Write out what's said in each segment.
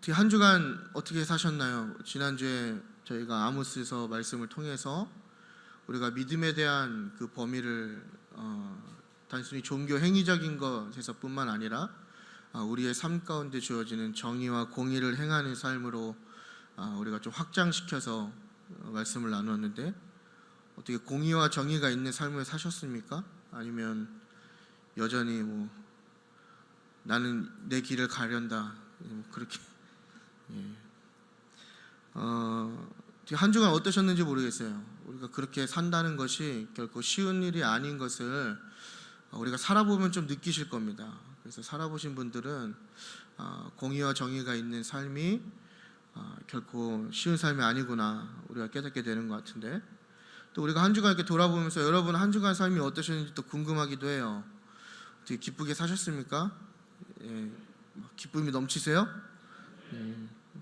어떻게 한 주간 어떻게 사셨나요? 지난주에 저희가 아모스서 말씀을 통해서 우리가 믿음에 대한 그 범위를 단순히 종교 행위적인 것에서뿐만 아니라 우리의 삶 가운데 주어지는 정의와 공의를 행하는 삶으로 우리가 좀 확장시켜서 말씀을 나누었는데, 어떻게 공의와 정의가 있는 삶을 사셨습니까? 아니면 여전히 나는 내 길을 가련다 그렇게 한 주간 어떠셨는지 모르겠어요. 우리가 그렇게 산다는 것이 결코 쉬운 일이 아닌 것을 우리가 살아보면 좀 느끼실 겁니다. 그래서 살아보신 분들은 공의와 정의가 있는 삶이 결코 쉬운 삶이 아니구나 우리가 깨닫게 되는 것 같은데, 또 우리가 한 주간 이렇게 돌아보면서 여러분 한 주간 삶이 어떠셨는지 또 궁금하기도 해요. 어떻게 기쁘게 사셨습니까? 기쁨이 넘치세요?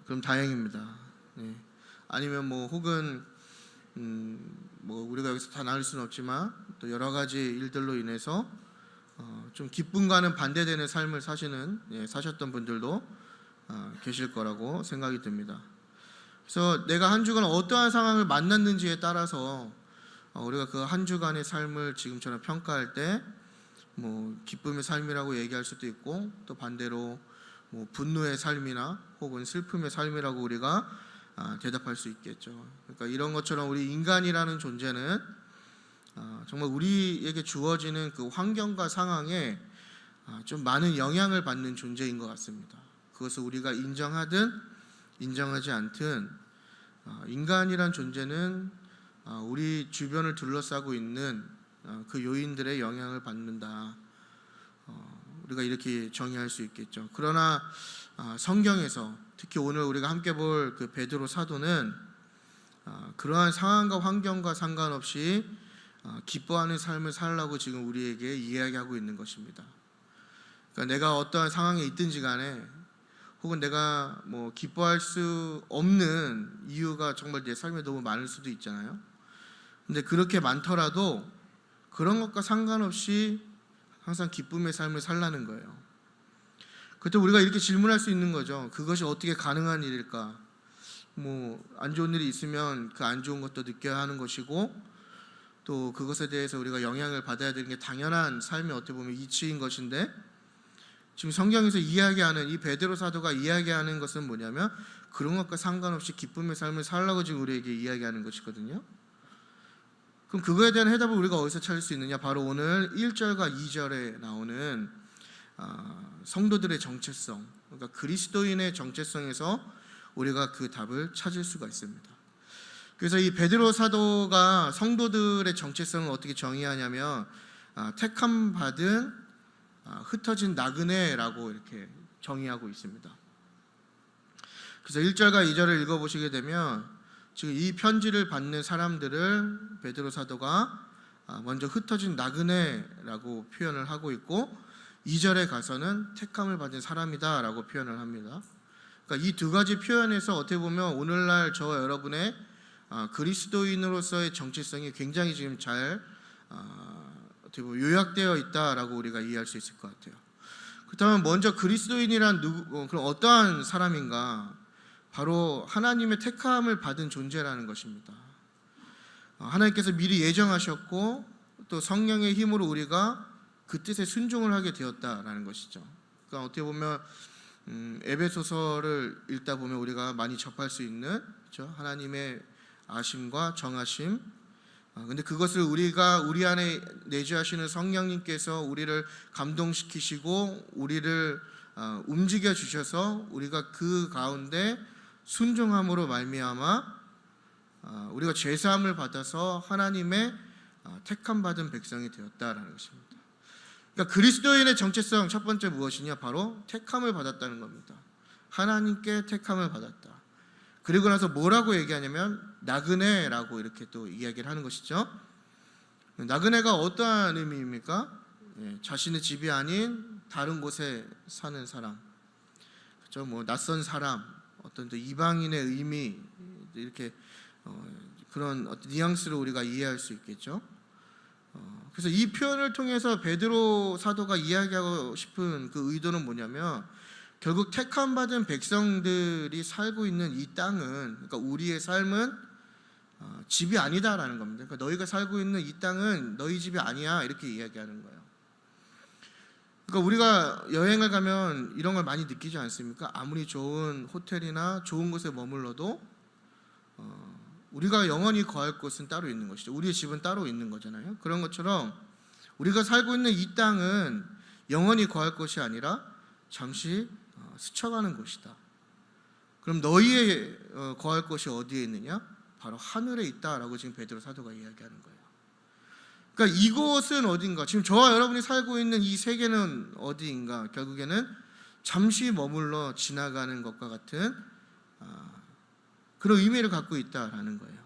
그럼 다행입니다. 아니면 혹은 우리가 여기서 다 나눌 수는 없지만 또 여러 가지 일들로 인해서 좀 기쁨과는 반대되는 삶을 사셨던 분들도 계실 거라고 생각이 듭니다. 그래서 내가 한 주간 어떠한 상황을 만났는지에 따라서 우리가 그 한 주간의 삶을 지금처럼 평가할 때 기쁨의 삶이라고 얘기할 수도 있고, 또 반대로 분노의 삶이나 혹은 슬픔의 삶이라고 우리가 대답할 수 있겠죠. 그러니까 이런 것처럼 우리 인간이라는 존재는 정말 우리에게 주어지는 그 환경과 상황에 좀 많은 영향을 받는 존재인 것 같습니다. 그것을 우리가 인정하든 인정하지 않든 인간이란 존재는 우리 주변을 둘러싸고 있는 그 요인들의 영향을 받는다. 우리가 이렇게 정의할 수 있겠죠. 그러나 성경에서 특히 오늘 우리가 함께 볼 그 베드로 사도는 그러한 상황과 환경과 상관없이 기뻐하는 삶을 살라고 지금 우리에게 이야기하고 있는 것입니다. 그러니까 내가 어떠한 상황에 있든지 간에, 혹은 내가 기뻐할 수 없는 이유가 정말 내 삶에 너무 많을 수도 있잖아요. 근데 그렇게 많더라도 그런 것과 상관없이 항상 기쁨의 삶을 살라는 거예요. 그때 우리가 이렇게 질문할 수 있는 거죠. 그것이 어떻게 가능한 일일까? 안 좋은 일이 있으면 그 안 좋은 것도 느껴야 하는 것이고, 또 그것에 대해서 우리가 영향을 받아야 되는 게 당연한 삶의 어떻게 보면 이치인 것인데, 지금 성경에서 이야기하는 이 베드로 사도가 이야기하는 것은 뭐냐면 그런 것과 상관없이 기쁨의 삶을 살라고 지금 우리에게 이야기하는 것이거든요. 그럼 그거에 대한 해답을 우리가 어디서 찾을 수 있느냐? 바로 오늘 1절과 2절에 나오는 성도들의 정체성, 그러니까 그리스도인의 정체성에서 우리가 그 답을 찾을 수가 있습니다. 그래서 이 베드로 사도가 성도들의 정체성을 어떻게 정의하냐면 택함 받은 흩어진 나그네라고 이렇게 정의하고 있습니다. 그래서 1절과 2절을 읽어보시게 되면 지금 이 편지를 받는 사람들을 베드로 사도가 먼저 흩어진 나그네라고 표현을 하고 있고, 2절에 가서는 택함을 받은 사람이다 라고 표현을 합니다. 그러니까 이 두 가지 표현에서 어떻게 보면 오늘날 저와 여러분의 그리스도인으로서의 정체성이 굉장히 지금 잘 어떻게 보면 요약되어 있다라고 우리가 이해할 수 있을 것 같아요. 그렇다면 먼저 그리스도인이란 그럼 어떠한 사람인가? 바로 하나님의 택함을 받은 존재라는 것입니다. 하나님께서 미리 예정하셨고 또 성령의 힘으로 우리가 그 뜻에 순종을 하게 되었다라는 것이죠. 그러니까 어떻게 보면 에베소서를 읽다 보면 우리가 많이 접할 수 있는, 그렇죠? 하나님의 아심과 정하심. 근데 그것을 우리 안에 내주하시는 성령님께서 우리를 감동시키시고 우리를 움직여 주셔서 우리가 그 가운데 순종함으로 말미암아 우리가 죄사함을 받아서 하나님의 택함 받은 백성이 되었다라는 것입니다. 그러니까 그리스도인의 정체성 첫 번째 무엇이냐? 바로 택함을 받았다는 겁니다. 하나님께 택함을 받았다. 그리고 나서 뭐라고 얘기하냐면 나그네라고 이렇게 또 이야기를 하는 것이죠. 나그네가 어떠한 의미입니까? 자신의 집이 아닌 다른 곳에 사는 사람, 그렇죠? 낯선 사람, 어떤 이방인의 의미, 이렇게 그런 어떤 뉘앙스로 우리가 이해할 수 있겠죠. 그래서 이 표현을 통해서 베드로 사도가 이야기하고 싶은 그 의도는 뭐냐면 결국 택함 받은 백성들이 살고 있는 이 땅은, 그러니까 우리의 삶은 집이 아니다라는 겁니다. 그러니까 너희가 살고 있는 이 땅은 너희 집이 아니야, 이렇게 이야기하는 거예요. 그러니까 우리가 여행을 가면 이런 걸 많이 느끼지 않습니까? 아무리 좋은 호텔이나 좋은 곳에 머물러도 우리가 영원히 거할 곳은 따로 있는 것이죠. 우리의 집은 따로 있는 거잖아요. 그런 것처럼 우리가 살고 있는 이 땅은 영원히 거할 것이 아니라 잠시 스쳐가는 곳이다. 그럼 너희의 거할 곳이 어디에 있느냐? 바로 하늘에 있다라고 지금 베드로 사도가 이야기하는 거예요. 그러니까 이곳은 어딘가, 지금 저와 여러분이 살고 있는 이 세계는 어디인가, 결국에는 잠시 머물러 지나가는 것과 같은 그런 의미를 갖고 있다라는 거예요.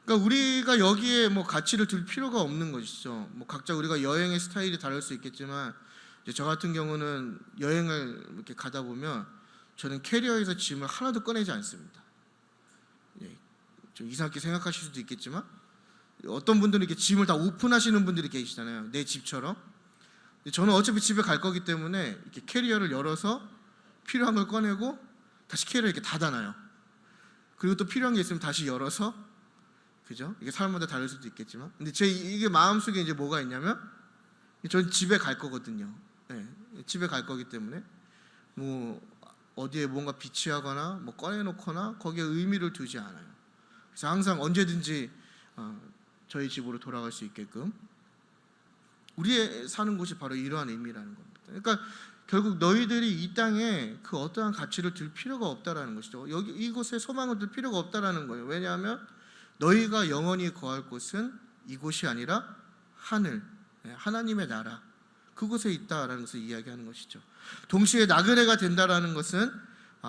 그러니까 우리가 여기에 뭐 가치를 둘 필요가 없는 것이죠. 뭐 각자 우리가 여행의 스타일이 다를 수 있겠지만, 이제 저 같은 경우는 여행을 이렇게 가다 보면 저는 캐리어에서 짐을 하나도 꺼내지 않습니다. 좀 이상하게 생각하실 수도 있겠지만, 어떤 분들은 이렇게 짐을 다 오픈하시는 분들이 계시잖아요. 내 집처럼. 저는 어차피 집에 갈 거기 때문에 이렇게 캐리어를 열어서 필요한 걸 꺼내고 다시 캐리어 이렇게 닫아놔요. 그리고 또 필요한 게 있으면 다시 열어서, 그죠? 이게 사람마다 다를 수도 있겠지만, 근데 제 이게 마음속에 이제 뭐가 있냐면, 저는 집에 갈 거거든요. 네, 집에 갈 거기 때문에 뭐 어디에 뭔가 비치하거나 뭐 꺼내놓거나 거기에 의미를 두지 않아요. 그래서 항상 언제든지 저희 집으로 돌아갈 수 있게끔, 우리의 사는 곳이 바로 이러한 의미라는 겁니다. 그러니까 결국 너희들이 이 땅에 그 어떠한 가치를 둘 필요가 없다라는 것이죠. 여기 이곳에 소망을 둘 필요가 없다라는 거예요. 왜냐하면 너희가 영원히 거할 곳은 이곳이 아니라 하늘, 하나님의 나라, 그곳에 있다라는 것을 이야기하는 것이죠. 동시에 나그네가 된다라는 것은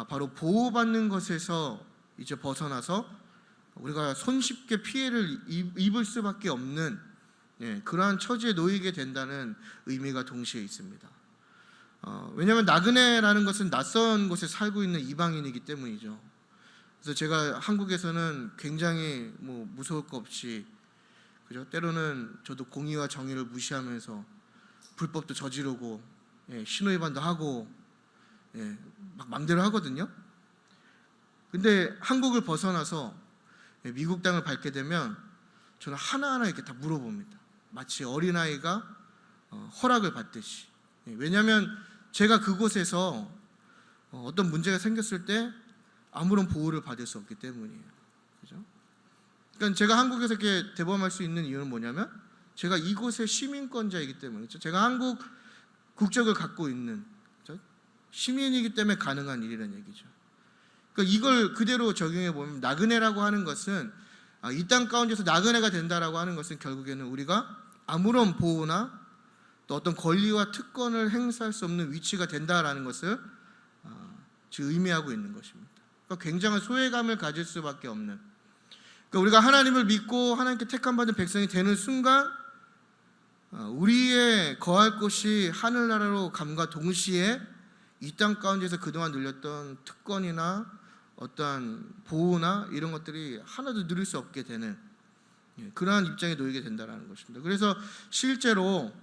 바로 보호받는 것에서 이제 벗어나서 우리가 손쉽게 피해를 입을 수밖에 없는 그러한 처지에 놓이게 된다는 의미가 동시에 있습니다. 왜냐하면 나그네라는 것은 낯선 곳에 살고 있는 이방인이기 때문이죠. 그래서 제가 한국에서는 굉장히 뭐 무서울 거 없이, 그죠? 때로는 저도 공의와 정의를 무시하면서 불법도 저지르고 신호위반도 하고 막 맘대로 하거든요. 근데 한국을 벗어나서 미국 땅을 밟게 되면 저는 하나하나 이렇게 다 물어봅니다. 마치 어린아이가 허락을 받듯이. 왜냐하면 제가 그곳에서 어떤 문제가 생겼을 때 아무런 보호를 받을 수 없기 때문이에요. 그죠? 그러니까 제가 한국에서 이렇게 대범할 수 있는 이유는 뭐냐면, 제가 이곳의 시민권자이기 때문이죠. 제가 한국 국적을 갖고 있는, 그죠? 시민이기 때문에 가능한 일이라는 얘기죠. 그러니까 이걸 그대로 적용해 보면, 나그네라고 하는 것은, 이 땅 가운데서 나그네가 된다라고 하는 것은 결국에는 우리가 아무런 보호나 또 어떤 권리와 특권을 행사할 수 없는 위치가 된다라는 것을 지금 의미하고 있는 것입니다. 그러니까 굉장한 소외감을 가질 수밖에 없는, 그러니까 우리가 하나님을 믿고 하나님께 택함받은 백성이 되는 순간 우리의 거할 곳이 하늘나라로 감과 동시에 이 땅 가운데서 그동안 누렸던 특권이나 어떠한 보호나 이런 것들이 하나도 누릴 수 없게 되는 그러한 입장에 놓이게 된다는 것입니다. 그래서 실제로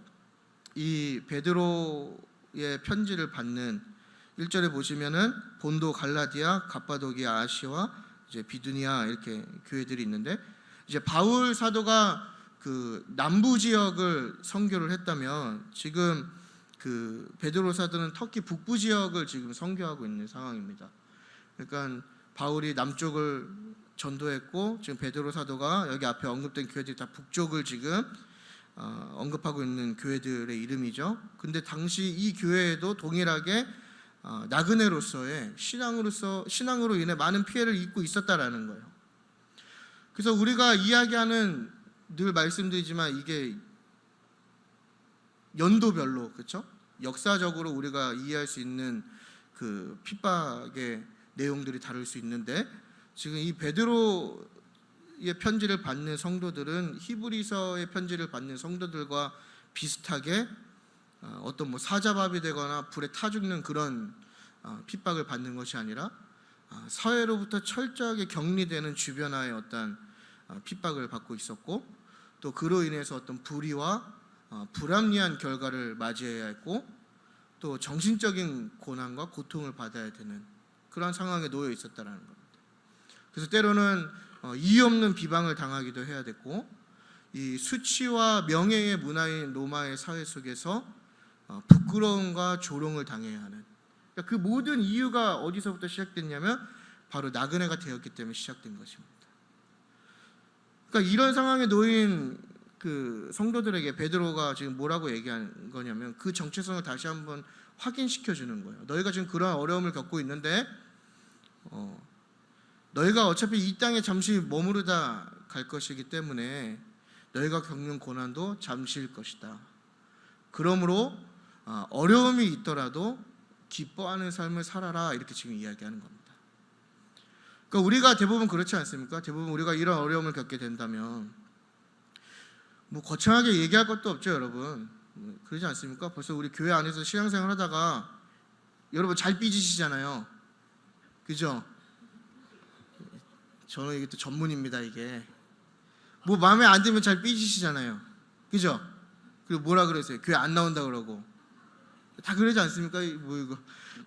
이 베드로의 편지를 받는 1절에 보시면은 본도, 갈라디아, 갑바도기아, 아시아, 이제 비두니아 이렇게 교회들이 있는데, 이제 바울 사도가 그 남부 지역을 선교를 했다면, 지금 그 베드로 사도는 터키 북부 지역을 지금 선교하고 있는 상황입니다. 그러니까 바울이 남쪽을 전도했고, 지금 베드로 사도가 여기 앞에 언급된 교회들이 다 북쪽을 지금 언급하고 있는 교회들의 이름이죠. 근데 당시 이 교회에도 동일하게 나그네로서의 신앙으로 인해 많은 피해를 입고 있었다라는 거예요. 그래서 우리가 이야기하는, 늘 말씀드리지만 이게 연도별로, 그렇죠? 역사적으로 우리가 이해할 수 있는 그 핍박의 내용들이 다를 수 있는데, 지금 이 베드로의 편지를 받는 성도들은 히브리서의 편지를 받는 성도들과 비슷하게 어떤 뭐 사자밥이 되거나 불에 타 죽는 그런 핍박을 받는 것이 아니라 사회로부터 철저하게 격리되는 주변화의 어떤 핍박을 받고 있었고, 또 그로 인해서 어떤 불의와 불합리한 결과를 맞이해야 했고, 또 정신적인 고난과 고통을 받아야 되는 그런 상황에 놓여 있었다는 겁니다. 그래서 때로는 이유 없는 비방을 당하기도 해야 됐고, 이 수치와 명예의 문화인 로마의 사회 속에서 부끄러움과 조롱을 당해야 하는, 그러니까 그 모든 이유가 어디서부터 시작됐냐면 바로 나그네가 되었기 때문에 시작된 것입니다. 그러니까 이런 상황에 놓인 그 성도들에게 베드로가 지금 뭐라고 얘기한 거냐면 그 정체성을 다시 한번 확인시켜 주는 거예요. 너희가 지금 그런 어려움을 겪고 있는데 너희가 어차피 이 땅에 잠시 머무르다 갈 것이기 때문에 너희가 겪는 고난도 잠시일 것이다. 그러므로 어려움이 있더라도 기뻐하는 삶을 살아라, 이렇게 지금 이야기하는 겁니다. 그러니까 우리가 대부분 그렇지 않습니까? 대부분 우리가 이런 어려움을 겪게 된다면 뭐 거창하게 얘기할 것도 없죠, 여러분. 그러지 않습니까? 벌써 우리 교회 안에서 신앙생활 하다가 여러분 잘 삐지시잖아요. 그죠? 저는 이게 또 전문입니다, 이게. 뭐 마음에 안 들면 잘 삐지시잖아요. 그죠? 그리고 뭐라 그러세요? 교회 안 나온다 그러고. 다 그러지 않습니까?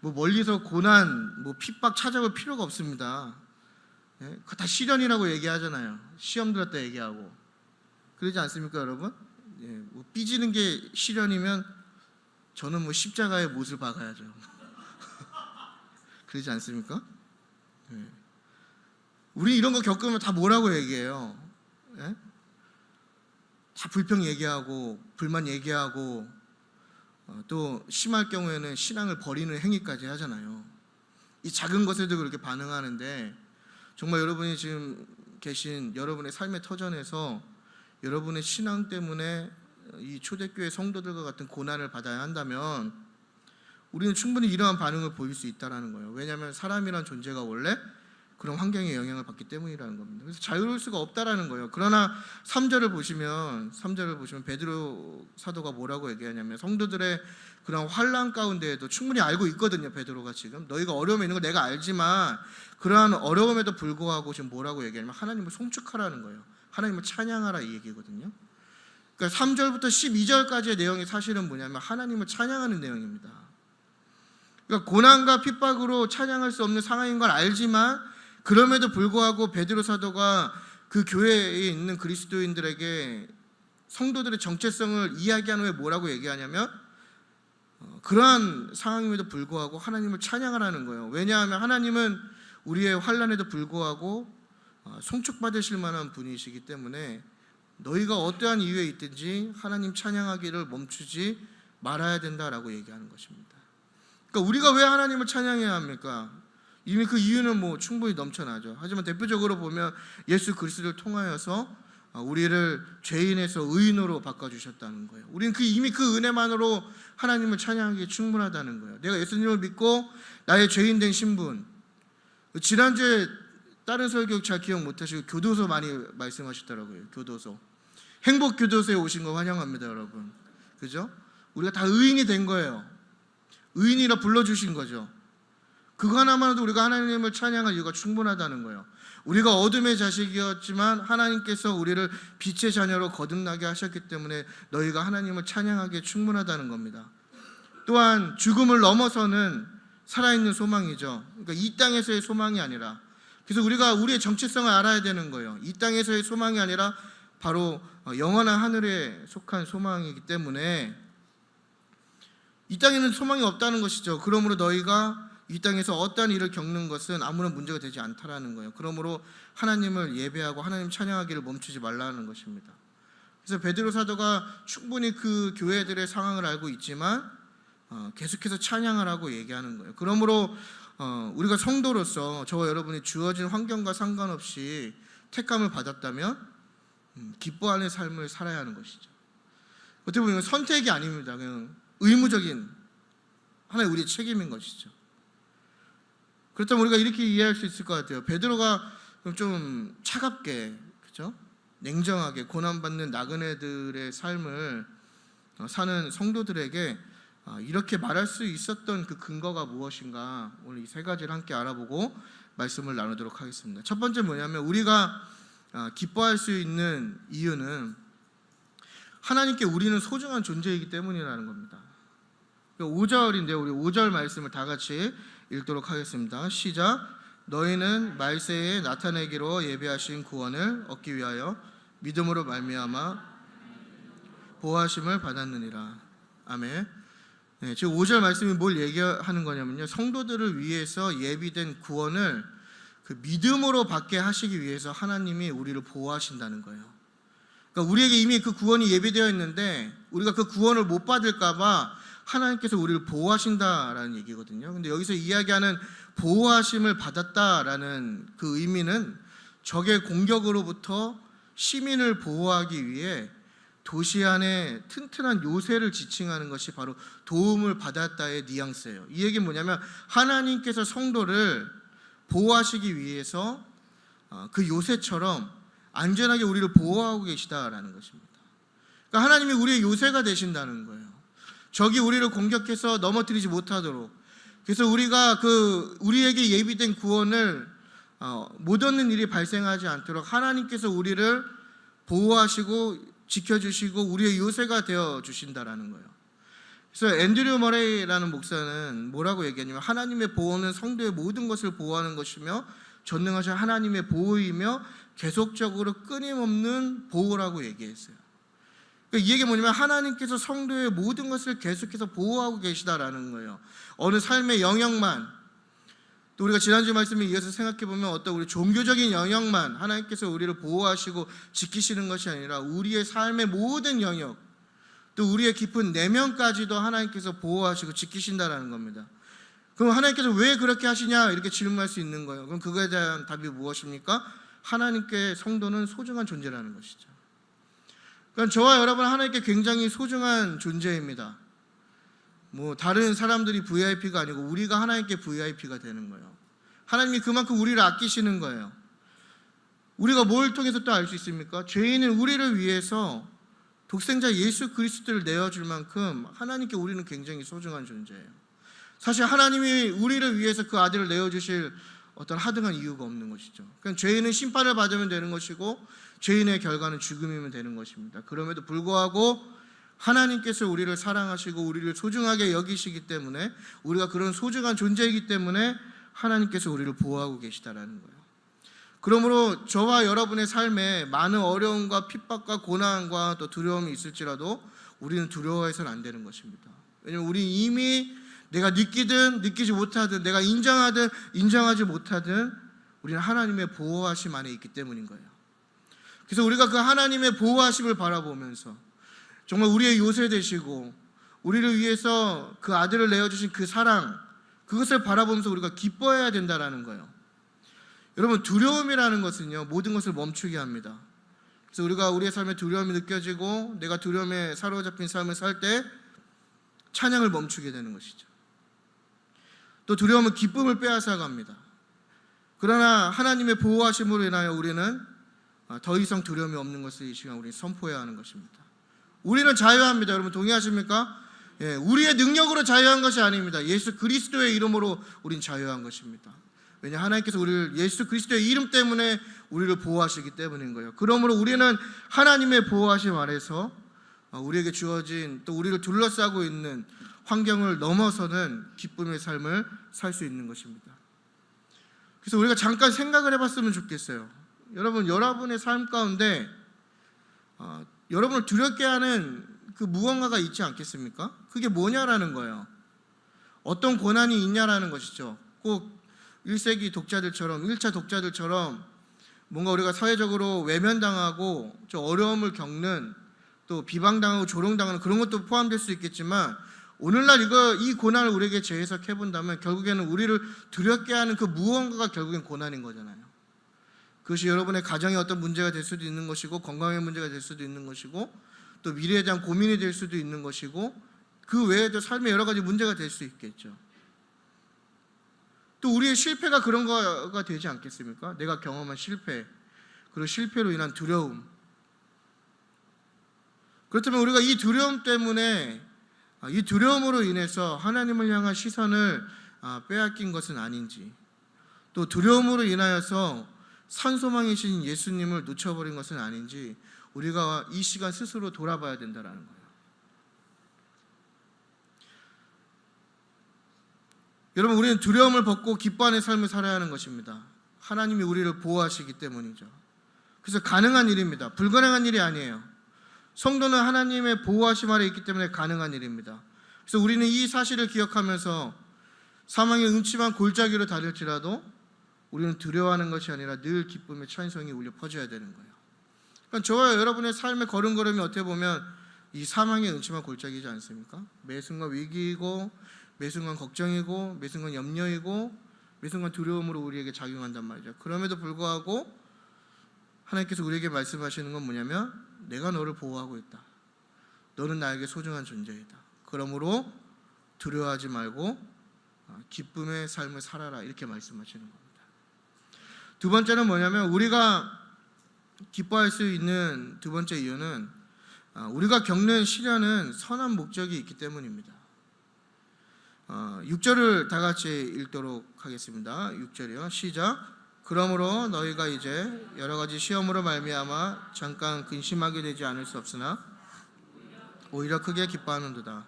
뭐 멀리서 고난, 뭐 핍박 찾아볼 필요가 없습니다. 예? 그거 다 시련이라고 얘기하잖아요. 시험 들었다 얘기하고. 그러지 않습니까, 여러분? 예, 뭐 삐지는 게 시련이면 저는 뭐 십자가의 못을 박아야죠. 그러지 않습니까? 예. 우리 이런 거 겪으면 다 뭐라고 얘기해요? 예? 다 불평 얘기하고 불만 얘기하고 또 심할 경우에는 신앙을 버리는 행위까지 하잖아요. 이 작은 것에도 그렇게 반응하는데 정말 여러분이 지금 계신 여러분의 삶의 터전에서 여러분의 신앙 때문에 이 초대교회 성도들과 같은 고난을 받아야 한다면 우리는 충분히 이러한 반응을 보일 수 있다는 거예요. 왜냐하면 사람이란 존재가 원래 그런 환경에 영향을 받기 때문이라는 겁니다. 그래서 자유로울 수가 없다라는 거예요. 그러나 3절을 보시면 베드로 사도가 뭐라고 얘기하냐면 성도들의 그런 환난 가운데에도 충분히 알고 있거든요. 베드로가 지금 너희가 어려움에 있는 걸 내가 알지만 그러한 어려움에도 불구하고 지금 뭐라고 얘기하냐면 하나님을 송축하라는 거예요. 하나님을 찬양하라, 이 얘기거든요. 그러니까 3절부터 12절까지의 내용이 사실은 뭐냐면 하나님을 찬양하는 내용입니다. 그러니까 고난과 핍박으로 찬양할 수 없는 상황인 걸 알지만 그럼에도 불구하고 베드로 사도가 그 교회에 있는 그리스도인들에게 성도들의 정체성을 이야기한 후에 뭐라고 얘기하냐면 그러한 상황임에도 불구하고 하나님을 찬양하라는 거예요. 왜냐하면 하나님은 우리의 환난에도 불구하고 송축받으실 만한 분이시기 때문에 너희가 어떠한 이유에 있든지 하나님 찬양하기를 멈추지 말아야 된다라고 얘기하는 것입니다. 그러니까 우리가 왜 하나님을 찬양해야 합니까? 이미 그 이유는 뭐 충분히 넘쳐나죠. 하지만 대표적으로 보면 예수 그리스도를 통하여서 우리를 죄인에서 의인으로 바꿔주셨다는 거예요. 우리는 이미 그 은혜만으로 하나님을 찬양하기에 충분하다는 거예요. 내가 예수님을 믿고 나의 죄인 된 신분. 지난주에 다른 설교 잘 기억 못하시고 교도소 많이 말씀하셨더라고요. 교도소. 행복교도소에 오신 거 환영합니다, 여러분. 그죠? 우리가 다 의인이 된 거예요. 의인이라 불러주신 거죠. 그거 하나만으로도 우리가 하나님을 찬양할 이유가 충분하다는 거예요. 우리가 어둠의 자식이었지만 하나님께서 우리를 빛의 자녀로 거듭나게 하셨기 때문에 너희가 하나님을 찬양하기에 충분하다는 겁니다. 또한 죽음을 넘어서는 살아있는 소망이죠. 그러니까 이 땅에서의 소망이 아니라, 그래서 우리가 우리의 정체성을 알아야 되는 거예요. 이 땅에서의 소망이 아니라 바로 영원한 하늘에 속한 소망이기 때문에 이 땅에는 소망이 없다는 것이죠. 그러므로 너희가 이 땅에서 어떠한 일을 겪는 것은 아무런 문제가 되지 않다라는 거예요. 그러므로 하나님을 예배하고 하나님 찬양하기를 멈추지 말라는 것입니다. 그래서 베드로 사도가 충분히 그 교회들의 상황을 알고 있지만 계속해서 찬양을 하고 얘기하는 거예요. 그러므로 우리가 성도로서 저와 여러분이 주어진 환경과 상관없이 택함을 받았다면 기뻐하는 삶을 살아야 하는 것이죠. 어떻게 보면 선택이 아닙니다. 그냥 의무적인 하나의 우리의 책임인 것이죠. 그렇다면 우리가 이렇게 이해할 수 있을 것 같아요. 베드로가 좀 차갑게, 그죠? 냉정하게 고난받는 나그네들의 삶을 사는 성도들에게 이렇게 말할 수 있었던 그 근거가 무엇인가, 오늘 이 세 가지를 함께 알아보고 말씀을 나누도록 하겠습니다. 첫 번째 뭐냐면 우리가 기뻐할 수 있는 이유는 하나님께 우리는 소중한 존재이기 때문이라는 겁니다. 5절인데요. 우리 5절 말씀을 다 같이 읽도록 하겠습니다. 시작. 너희는 말세에 나타내기로 예비하신 구원을 얻기 위하여 믿음으로 말미암아 보호하심을 받았느니라. 아멘. 네, 지금 5절 말씀이 뭘 얘기하는 거냐면요, 성도들을 위해서 예비된 구원을 그 믿음으로 받게 하시기 위해서 하나님이 우리를 보호하신다는 거예요. 그러니까 우리에게 이미 그 구원이 예비되어 있는데 우리가 그 구원을 못 받을까 봐 하나님께서 우리를 보호하신다라는 얘기거든요. 근데 여기서 이야기하는 보호하심을 받았다라는 그 의미는 적의 공격으로부터 시민을 보호하기 위해 도시 안에 튼튼한 요새를 지칭하는 것이 바로 도움을 받았다의 뉘앙스예요. 이 얘기는 뭐냐면 하나님께서 성도를 보호하시기 위해서 그 요새처럼 안전하게 우리를 보호하고 계시다라는 것입니다. 그러니까 하나님이 우리의 요새가 되신다는 거예요. 적이 우리를 공격해서 넘어뜨리지 못하도록. 그래서 우리가 우리에게 예비된 구원을 못 얻는 일이 발생하지 않도록 하나님께서 우리를 보호하시고 지켜주시고 우리의 요새가 되어 주신다라는 거예요. 그래서 앤드류 머레이라는 목사는 뭐라고 얘기하냐면 하나님의 보호는 성도의 모든 것을 보호하는 것이며 전능하신 하나님의 보호이며 계속적으로 끊임없는 보호라고 얘기했어요. 그러니까 이 얘기가 뭐냐면 하나님께서 성도의 모든 것을 계속해서 보호하고 계시다라는 거예요. 어느 삶의 영역만, 또 우리가 지난주 말씀에 이어서 생각해보면 어떤 우리 종교적인 영역만 하나님께서 우리를 보호하시고 지키시는 것이 아니라 우리의 삶의 모든 영역, 또 우리의 깊은 내면까지도 하나님께서 보호하시고 지키신다라는 겁니다. 그럼 하나님께서 왜 그렇게 하시냐 이렇게 질문할 수 있는 거예요. 그럼 그거에 대한 답이 무엇입니까? 하나님께 성도는 소중한 존재라는 것이죠. 그러니까 저와 여러분은 하나님께 굉장히 소중한 존재입니다. 다른 사람들이 VIP가 아니고 우리가 하나님께 VIP가 되는 거예요. 하나님이 그만큼 우리를 아끼시는 거예요. 우리가 뭘 통해서 또 알 수 있습니까? 죄인은 우리를 위해서 독생자 예수 그리스도를 내어줄 만큼 하나님께 우리는 굉장히 소중한 존재예요. 사실 하나님이 우리를 위해서 그 아들을 내어주실 어떤 하등한 이유가 없는 것이죠. 그냥 죄인은 심판을 받으면 되는 것이고 죄인의 결과는 죽음이면 되는 것입니다. 그럼에도 불구하고 하나님께서 우리를 사랑하시고 우리를 소중하게 여기시기 때문에, 우리가 그런 소중한 존재이기 때문에 하나님께서 우리를 보호하고 계시다라는 거예요. 그러므로 저와 여러분의 삶에 많은 어려움과 핍박과 고난과 또 두려움이 있을지라도 우리는 두려워해서는 안 되는 것입니다. 왜냐하면 우리는 이미 내가 느끼든 느끼지 못하든, 내가 인정하든 인정하지 못하든 우리는 하나님의 보호하심 안에 있기 때문인 거예요. 그래서 우리가 그 하나님의 보호하심을 바라보면서 정말 우리의 요새 되시고 우리를 위해서 그 아들을 내어주신 그 사랑, 그것을 바라보면서 우리가 기뻐해야 된다라는 거예요. 여러분, 두려움이라는 것은요, 모든 것을 멈추게 합니다. 그래서 우리가 우리의 삶에 두려움이 느껴지고 내가 두려움에 사로잡힌 삶을 살 때 찬양을 멈추게 되는 것이죠. 또 두려움은 기쁨을 빼앗아갑니다. 그러나 하나님의 보호하심으로 인하여 우리는 더 이상 두려움이 없는 것을 이 시간 우리 선포해야 하는 것입니다. 우리는 자유합니다. 여러분 동의하십니까? 예, 우리의 능력으로 자유한 것이 아닙니다. 예수 그리스도의 이름으로 우린 자유한 것입니다. 왜냐, 하나님께서 우리를 예수 그리스도의 이름 때문에 우리를 보호하시기 때문인 거예요. 그러므로 우리는 하나님의 보호하심 아래서 우리에게 주어진, 또 우리를 둘러싸고 있는 환경을 넘어서는 기쁨의 삶을 살 수 있는 것입니다. 그래서 우리가 잠깐 생각을 해봤으면 좋겠어요. 여러분, 여러분의 삶 가운데 여러분을 두렵게 하는 그 무언가가 있지 않겠습니까? 그게 뭐냐라는 거예요. 어떤 고난이 있냐라는 것이죠. 꼭 1세기 독자들처럼, 1차 독자들처럼 뭔가 우리가 사회적으로 외면당하고 좀 어려움을 겪는, 또 비방당하고 조롱당하는 그런 것도 포함될 수 있겠지만, 오늘날 이 고난을 우리에게 재해석해 본다면 결국에는 우리를 두렵게 하는 그 무언가가 결국엔 고난인 거잖아요. 그것이 여러분의 가정에 어떤 문제가 될 수도 있는 것이고, 건강의 문제가 될 수도 있는 것이고, 또 미래에 대한 고민이 될 수도 있는 것이고, 그 외에도 삶에 여러 가지 문제가 될 수 있겠죠. 또 우리의 실패가 그런 거가 되지 않겠습니까? 내가 경험한 실패, 그리고 실패로 인한 두려움. 그렇다면 우리가 이 두려움 때문에, 이 두려움으로 인해서 하나님을 향한 시선을 빼앗긴 것은 아닌지, 또 두려움으로 인하여서 산소망이신 예수님을 놓쳐버린 것은 아닌지, 우리가 이 시간 스스로 돌아봐야 된다는 거예요. 여러분, 우리는 두려움을 벗고 기뻐하는 삶을 살아야 하는 것입니다. 하나님이 우리를 보호하시기 때문이죠. 그래서 가능한 일입니다. 불가능한 일이 아니에요. 성도는 하나님의 보호하심 아래 있기 때문에 가능한 일입니다. 그래서 우리는 이 사실을 기억하면서 사망의 음침한 골짜기로 다닐지라도 우리는 두려워하는 것이 아니라 늘 기쁨의 찬송이 울려 퍼져야 되는 거예요. 그러니까 저와 여러분의 삶의 걸음걸음이 어떻게 보면 이 사망의 음침한 골짜기지 않습니까? 매 순간 위기이고, 매 순간 걱정이고, 매 순간 염려이고, 매 순간 두려움으로 우리에게 작용한단 말이죠. 그럼에도 불구하고 하나님께서 우리에게 말씀하시는 건 뭐냐면, 내가 너를 보호하고 있다. 너는 나에게 소중한 존재이다. 그러므로 두려워하지 말고 기쁨의 삶을 살아라, 이렇게 말씀하시는 겁니다. 두 번째는 뭐냐면, 우리가 기뻐할 수 있는 두 번째 이유는 우리가 겪는 시련은 선한 목적이 있기 때문입니다. 6절을 다 같이 읽도록 하겠습니다. 6절이요. 시작. 그러므로 너희가 이제 여러 가지 시험으로 말미암아 잠깐 근심하게 되지 않을 수 없으나 오히려 크게 기뻐하는도다.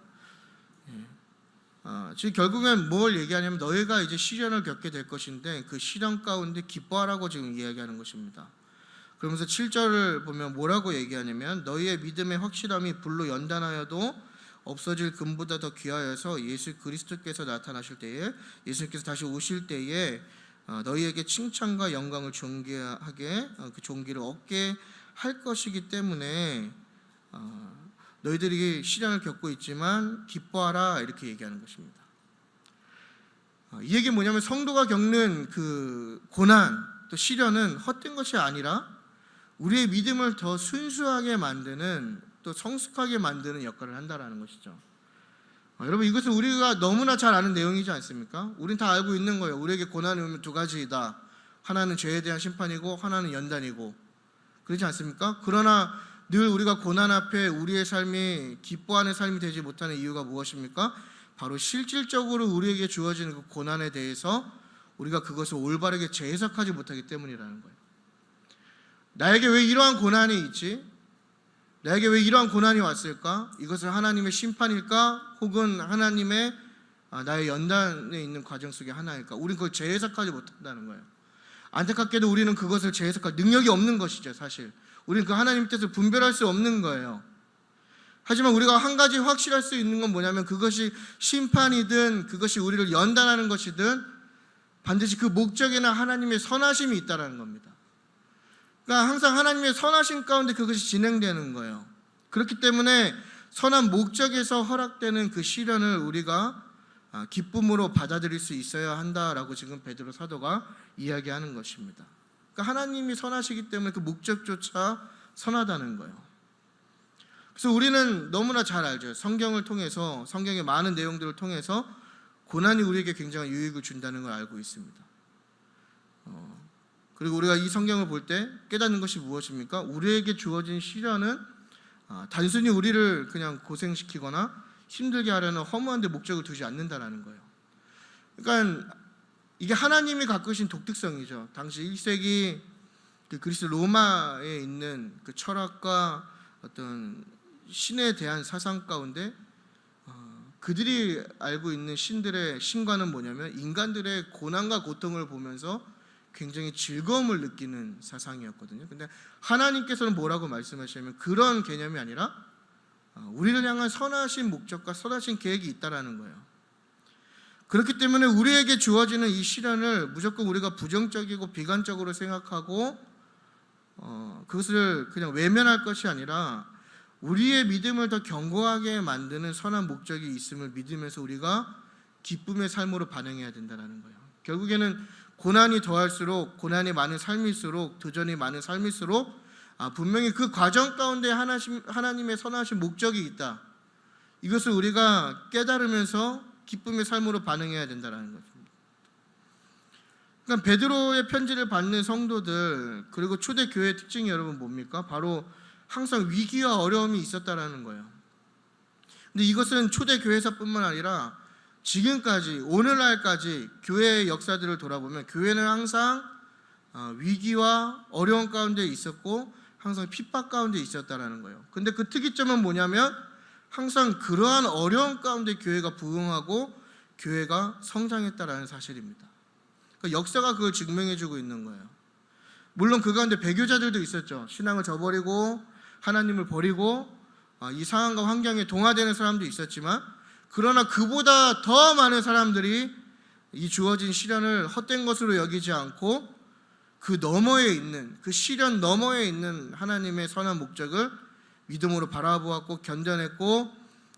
지금 결국엔 뭘 얘기하냐면, 너희가 이제 시련을 겪게 될 것인데 그 시련 가운데 기뻐하라고 지금 이야기하는 것입니다. 그러면서 7절을 보면 뭐라고 얘기하냐면, 너희의 믿음의 확실함이 불로 연단하여도 없어질 금보다 더 귀하여서 예수 그리스도께서 나타나실 때에, 예수님께서 다시 오실 때에 너희에게 칭찬과 영광을 존귀하게, 그 존귀를 얻게 할 것이기 때문에 너희들이 시련을 겪고 있지만 기뻐하라, 이렇게 얘기하는 것입니다. 이 얘기는 뭐냐면, 성도가 겪는 그 고난 또 시련은 헛된 것이 아니라 우리의 믿음을 더 순수하게 만드는, 또 성숙하게 만드는 역할을 한다라는 것이죠. 여러분, 이것은 우리가 너무나 잘 아는 내용이지 않습니까? 우린 다 알고 있는 거예요. 우리에게 고난이 오면 두 가지이다. 하나는 죄에 대한 심판이고 하나는 연단이고, 그렇지 않습니까? 그러나 늘 우리가 고난 앞에 우리의 삶이 기뻐하는 삶이 되지 못하는 이유가 무엇입니까? 바로 실질적으로 우리에게 주어지는 그 고난에 대해서 우리가 그것을 올바르게 재해석하지 못하기 때문이라는 거예요. 나에게 왜 이러한 고난이 있지? 나에게 왜 이러한 고난이 왔을까? 이것은 하나님의 심판일까? 혹은 하나님의 나의 연단에 있는 과정 속의 하나일까? 우리는 그걸 재해석하지 못한다는 거예요. 안타깝게도 우리는 그것을 재해석할 능력이 없는 것이죠. 사실 우리는 그 하나님 뜻을 분별할 수 없는 거예요. 하지만 우리가 한 가지 확실할 수 있는 건 뭐냐면, 그것이 심판이든 그것이 우리를 연단하는 것이든 반드시 그 목적에는 하나님의 선하심이 있다는 겁니다. 그러니까 항상 하나님의 선하심 가운데 그것이 진행되는 거예요. 그렇기 때문에 선한 목적에서 허락되는 그 시련을 우리가 기쁨으로 받아들일 수 있어야 한다라고 지금 베드로 사도가 이야기하는 것입니다. 그러니까 하나님이 선하시기 때문에 그 목적조차 선하다는 거예요. 그래서 우리는 너무나 잘 알죠. 성경을 통해서, 성경의 많은 내용들을 통해서 고난이 우리에게 굉장한 유익을 준다는 걸 알고 있습니다. 그리고 우리가 이 성경을 볼 때 깨닫는 것이 무엇입니까? 우리에게 주어진 시련은 단순히 우리를 그냥 고생시키거나 힘들게 하려는 허무한 데 목적을 두지 않는다는 거예요. 그러니까 이게 하나님이 갖고 계신 독특성이죠. 당시 1세기 그 그리스 로마에 있는 그 철학과 어떤 신에 대한 사상 가운데 그들이 알고 있는 신과는 뭐냐면, 인간들의 고난과 고통을 보면서 굉장히 즐거움을 느끼는 사상이었거든요. 근데 하나님께서는 뭐라고 말씀하시냐면, 그런 개념이 아니라 우리를 향한 선하신 목적과 선하신 계획이 있다라는 거예요. 그렇기 때문에 우리에게 주어지는 이 시련을 무조건 우리가 부정적이고 비관적으로 생각하고 그것을 그냥 외면할 것이 아니라, 우리의 믿음을 더 견고하게 만드는 선한 목적이 있음을 믿으면서 우리가 기쁨의 삶으로 반응해야 된다는 거예요. 결국에는 고난이 더할수록, 고난이 많은 삶일수록, 도전이 많은 삶일수록 분명히 그 과정 가운데 하나님의 선하신 목적이 있다. 이것을 우리가 깨달으면서 기쁨의 삶으로 반응해야 된다는 것입니다. 그러니까 베드로의 편지를 받는 성도들, 그리고 초대 교회의 특징이 여러분 뭡니까? 바로 항상 위기와 어려움이 있었다라는 거예요. 근데 이것은 초대 교회사뿐만 아니라 지금까지, 오늘날까지 교회의 역사들을 돌아보면 교회는 항상 위기와 어려움 가운데 있었고 항상 핍박 가운데 있었다라는 거예요. 근데 그 특이점은 뭐냐면, 항상 그러한 어려움 가운데 교회가 부흥하고 교회가 성장했다라는 사실입니다. 그러니까 역사가 그걸 증명해주고 있는 거예요. 물론 그 가운데 배교자들도 있었죠. 신앙을 저버리고 하나님을 버리고 이 상황과 환경에 동화되는 사람도 있었지만, 그러나 그보다 더 많은 사람들이 이 주어진 시련을 헛된 것으로 여기지 않고 그 너머에 있는, 그 시련 너머에 있는 하나님의 선한 목적을 믿음으로 바라보았고 견뎌냈고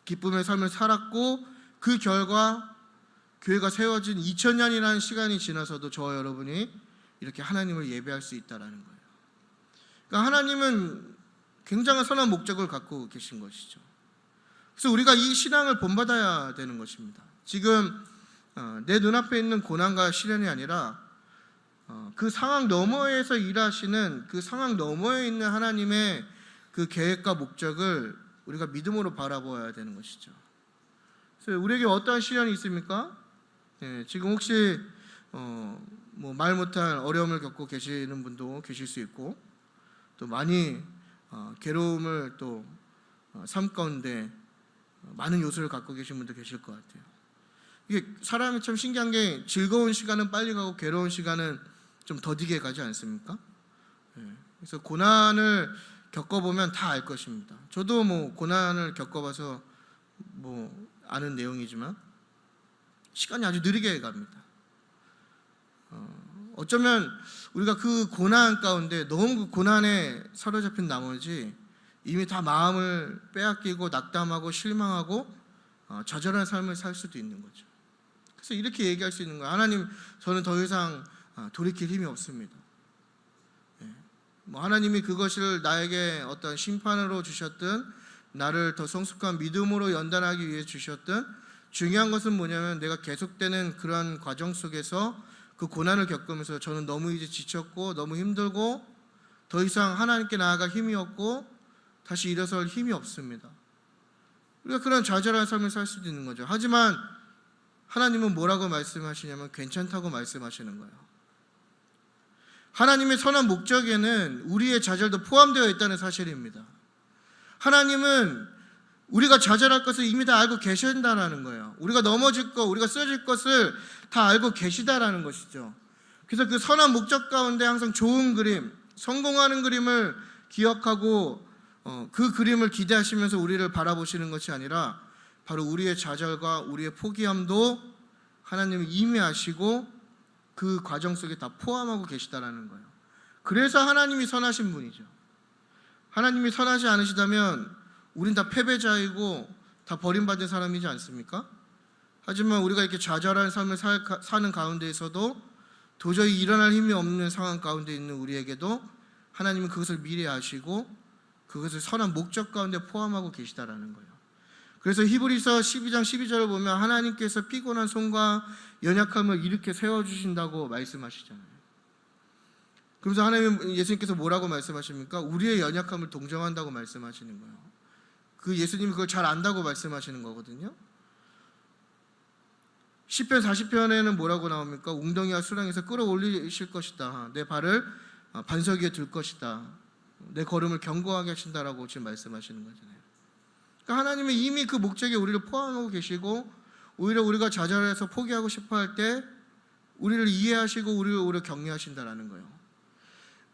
기쁨의 삶을 살았고, 그 결과 교회가 세워진 2000년이라는 시간이 지나서도 저와 여러분이 이렇게 하나님을 예배할 수 있다는 거예요. 그러니까 하나님은 굉장한 선한 목적을 갖고 계신 것이죠. 그래서 우리가 이 신앙을 본받아야 되는 것입니다. 지금 내 눈앞에 있는 고난과 시련이 아니라 그 상황 너머에서 일하시는, 그 상황 너머에 있는 하나님의 그 계획과 목적을 우리가 믿음으로 바라보아야 되는 것이죠. 그래서 우리에게 어떠한 시련이 있습니까? 지금 혹시 말 못할 어려움을 겪고 계시는 분도 계실 수 있고, 또 많이 괴로움을 또 삶 가운데 많은 요소를 갖고 계신 분도 계실 것 같아요. 이게 사람이 참 신기한 게, 즐거운 시간은 빨리 가고 괴로운 시간은 좀 더디게 가지 않습니까? 그래서 고난을 겪어보면 다 알 것입니다. 저도 고난을 겪어봐서 아는 내용이지만 시간이 아주 느리게 갑니다. 어쩌면 우리가 그 고난 가운데 너무 그 고난에 사로잡힌 나머지 이미 다 마음을 빼앗기고 낙담하고 실망하고 좌절한 삶을 살 수도 있는 거죠. 그래서 이렇게 얘기할 수 있는 거예요. 하나님, 저는 더 이상 돌이킬 힘이 없습니다. 하나님이 그것을 나에게 어떤 심판으로 주셨든 나를 더 성숙한 믿음으로 연단하기 위해 주셨든, 중요한 것은 뭐냐면 내가 계속되는 그런 과정 속에서 그 고난을 겪으면서 저는 너무 이제 지쳤고 너무 힘들고 더 이상 하나님께 나아갈 힘이 없고 다시 일어설 힘이 없습니다. 우리가 그런 좌절한 삶을 살 수도 있는 거죠. 하지만 하나님은 뭐라고 말씀하시냐면 괜찮다고 말씀하시는 거예요. 하나님의 선한 목적에는 우리의 좌절도 포함되어 있다는 사실입니다. 하나님은 우리가 좌절할 것을 이미 다 알고 계신다라는 거예요. 우리가 넘어질 것, 우리가 쓰러질 것을 다 알고 계시다라는 것이죠. 그래서 그 선한 목적 가운데 항상 좋은 그림, 성공하는 그림을 기억하고 그 그림을 기대하시면서 우리를 바라보시는 것이 아니라 바로 우리의 좌절과 우리의 포기함도 하나님이 이미 아시고 그 과정 속에 다 포함하고 계시다라는 거예요. 그래서 하나님이 선하신 분이죠. 하나님이 선하지 않으시다면 우린 다 패배자이고 다 버림받은 사람이지 않습니까? 하지만 우리가 이렇게 좌절한 삶을 사는 가운데에서도 도저히 일어날 힘이 없는 상황 가운데 있는 우리에게도 하나님은 그것을 미리 아시고 그것을 선한 목적 가운데 포함하고 계시다라는 거예요. 그래서 히브리서 12장 12절을 보면 하나님께서 피곤한 손과 연약함을 이렇게 세워주신다고 말씀하시잖아요. 그러면서 하나님, 예수님께서 뭐라고 말씀하십니까? 우리의 연약함을 동정한다고 말씀하시는 거예요. 그 예수님이 그걸 잘 안다고 말씀하시는 거거든요. 시편 40편에는 뭐라고 나옵니까? 웅덩이와 수렁에서 끌어올리실 것이다. 내 발을 반석 위에 둘 것이다. 내 걸음을 견고하게 하신다라고 지금 말씀하시는 거잖아요. 그러니까 하나님은 이미 그 목적에 우리를 포함하고 계시고, 오히려 우리가 좌절해서 포기하고 싶어 할 때 우리를 이해하시고 우리를 오히려 격려하신다라는 거예요.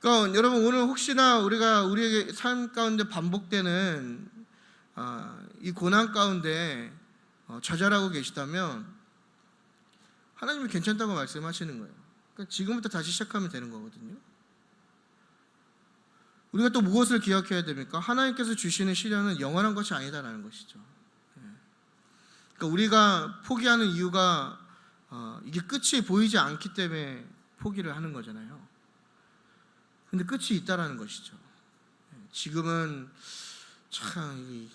그러니까 여러분, 오늘 혹시나 우리가 우리의 삶 가운데 반복되는 이 고난 가운데 좌절하고 계시다면 하나님이 괜찮다고 말씀하시는 거예요. 그러니까 지금부터 다시 시작하면 되는 거거든요. 우리가 또 무엇을 기억해야 됩니까? 하나님께서 주시는 시련은 영원한 것이 아니다라는 것이죠. 그러니까 우리가 포기하는 이유가 이게 끝이 보이지 않기 때문에 포기를 하는 거잖아요. 근데 끝이 있다라는 것이죠. 지금은 참 이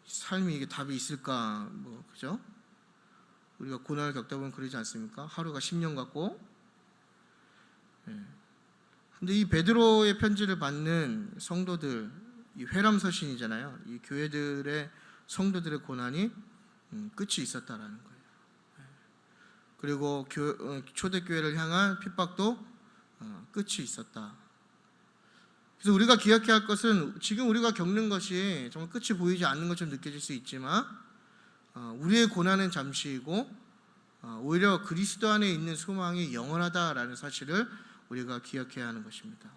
삶이 이게 답이 있을까, 그죠? 우리가 고난을 겪다 보면 그러지 않습니까? 하루가 10년 같고. 근데 이 베드로의 편지를 받는 성도들, 이 회람서신이잖아요. 이 교회들의 성도들의 고난이 끝이 있었다라는 거예요. 그리고 초대교회를 향한 핍박도 끝이 있었다. 그래서 우리가 기억해야 할 것은, 지금 우리가 겪는 것이 정말 끝이 보이지 않는 것처럼 느껴질 수 있지만 우리의 고난은 잠시이고 오히려 그리스도 안에 있는 소망이 영원하다라는 사실을 우리가 기억해야 하는 것입니다.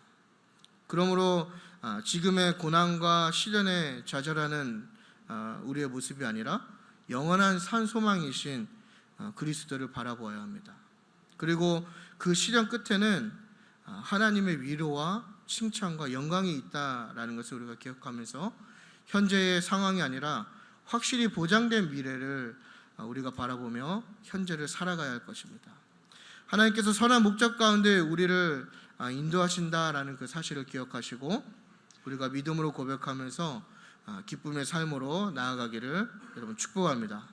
그러므로 지금의 고난과 시련에 좌절하는 우리의 모습이 아니라 영원한 산 소망이신 그리스도를 바라보아야 합니다. 그리고 그 시련 끝에는 하나님의 위로와 칭찬과 영광이 있다라는 것을 우리가 기억하면서 현재의 상황이 아니라 확실히 보장된 미래를 우리가 바라보며 현재를 살아가야 할 것입니다. 하나님께서 선한 목적 가운데 우리를 인도하신다라는 그 사실을 기억하시고 우리가 믿음으로 고백하면서 기쁨의 삶으로 나아가기를 여러분 축복합니다.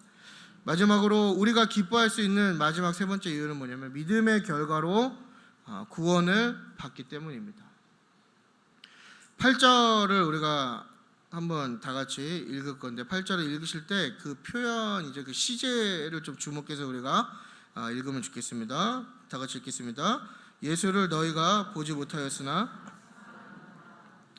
마지막으로 우리가 기뻐할 수 있는 마지막 세 번째 이유는 뭐냐면 믿음의 결과로 구원을 받기 때문입니다. 8절을 우리가 한번 다 같이 읽을 건데 8절을 읽으실 때 그 표현 이제 그 시제를 좀 주목해서 우리가 읽으면 좋겠습니다. 다 같이 읽겠습니다. 예수를 너희가 보지 못하였으나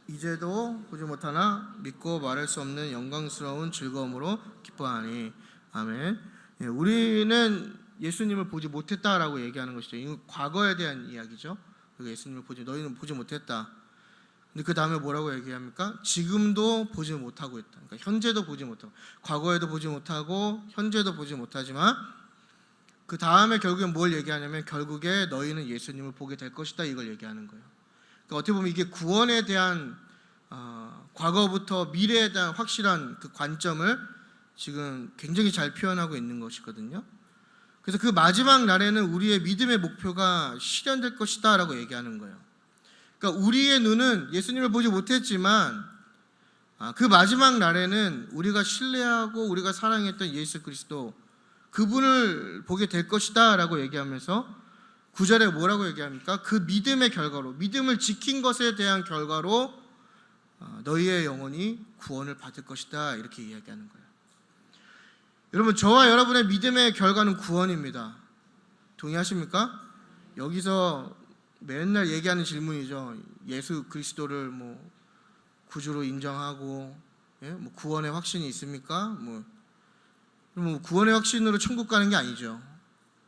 이제도 보지 못하나 믿고 말할 수 없는 영광스러운 즐거움으로 기뻐하니. 아멘. 우리는 예수님을 보지 못했다라고 얘기하는 것이죠. 이건 과거에 대한 이야기죠. 예수님을 너희는 보지 못했다. 근데 그 다음에 뭐라고 얘기합니까? 지금도 보지 못하고 있다. 그러니까 현재도 보지 못하고, 과거에도 보지 못하고, 현재도 보지 못하지만 그 다음에 결국엔 뭘 얘기하냐면 결국에 너희는 예수님을 보게 될 것이다. 이걸 얘기하는 거예요. 그러니까 어떻게 보면 이게 구원에 대한 과거부터 미래에 대한 확실한 그 관점을 지금 굉장히 잘 표현하고 있는 것이거든요. 그래서 그 마지막 날에는 우리의 믿음의 목표가 실현될 것이다 라고 얘기하는 거예요. 그러니까 우리의 눈은 예수님을 보지 못했지만 그 마지막 날에는 우리가 신뢰하고 우리가 사랑했던 예수 그리스도 그분을 보게 될 것이다 라고 얘기하면서 9절에 뭐라고 얘기합니까? 그 믿음의 결과로, 믿음을 지킨 것에 대한 결과로 너희의 영혼이 구원을 받을 것이다 이렇게 이야기하는 거예요. 여러분, 저와 여러분의 믿음의 결과는 구원입니다. 동의하십니까? 여기서 맨날 얘기하는 질문이죠. 예수 그리스도를 뭐 구주로 인정하고 뭐 구원의 확신이 있습니까? 그럼 구원의 확신으로 천국 가는 게 아니죠.